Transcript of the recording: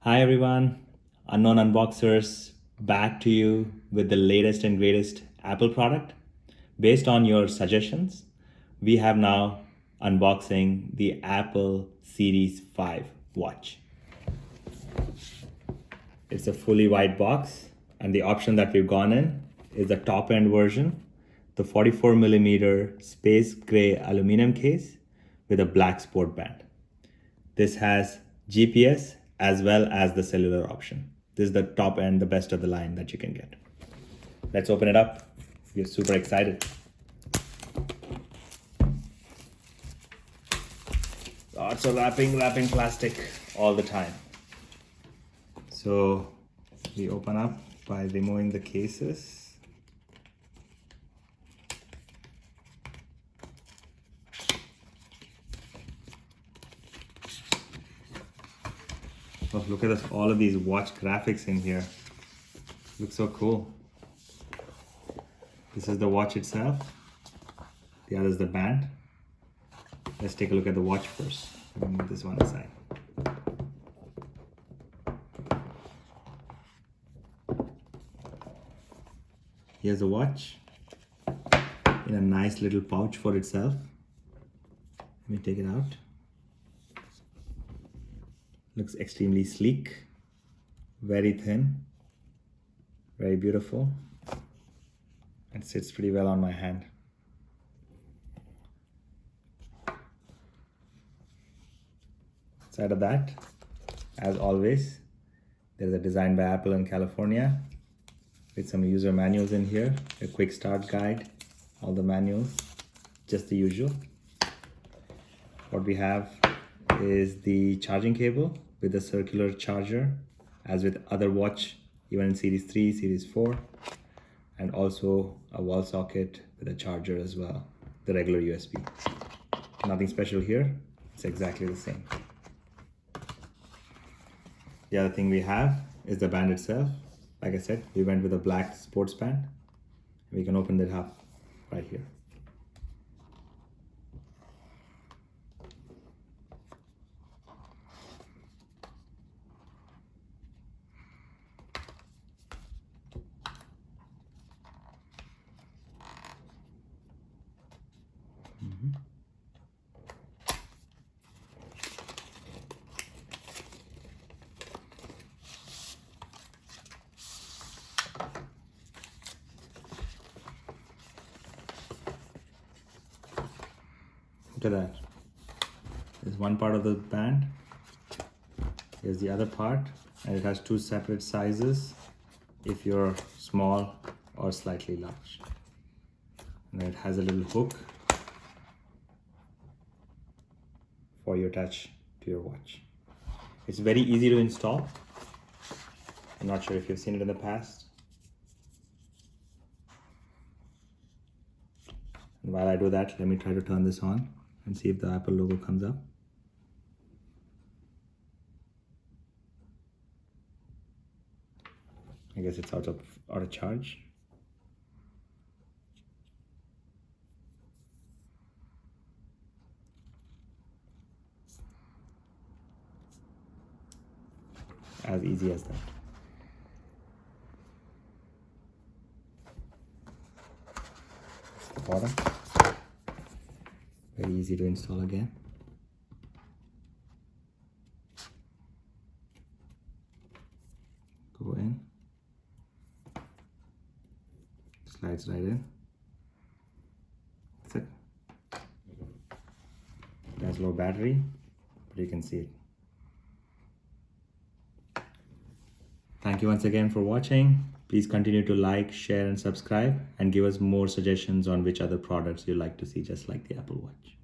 Hi everyone, Unknown Unboxers back to you with the latest and greatest Apple product. Based on your suggestions, we have now unboxing the Apple Series 5 watch. It's a fully white box, and the option that we've gone in is the top end version, the 44mm space gray aluminum case with a black sport band. This has GPS as well as the cellular option. This is the top end, the best of the line that you can get. Let's open it up. We're super excited. Lots of wrapping plastic all the time. So we open up by removing the cases. Oh, look at this, all of these watch graphics in here. Looks so cool. This is the watch itself. The other is the band. Let's take a look at the watch first. Let me move this one aside. Here's the watch in a nice little pouch for itself. Let me take it out. Looks extremely sleek, very thin, very beautiful, and sits pretty well on my hand. Outside of that, as always, there's a Design by Apple in California with some user manuals in here, a quick start guide, all the manuals, just the usual. What we have is the charging cable with a circular charger, as with other watch, even in Series 3, Series 4, and also a wall socket with a charger as well, the regular USB. Nothing special here, it's exactly the same. The other thing we have is the band itself. Like I said, we went with a black sports band. We can open it up right here. Look at that. There's one part of the band. Here's the other part, and it has two separate sizes if you're small or slightly large. And it has a little hook for you to attach to your watch. It's very easy to install. I'm not sure if you've seen it in the past. And while I do that, let me try to turn this on and see if the Apple logo comes up. I guess it's out of charge. As easy as that. The bottom. Very easy to install again. Go in. Slides right in. That's it. It has low battery, but you can see it. Thank you once again for watching. Please continue to like, share, and subscribe, and give us more suggestions on which other products you'd like to see, just like the Apple Watch.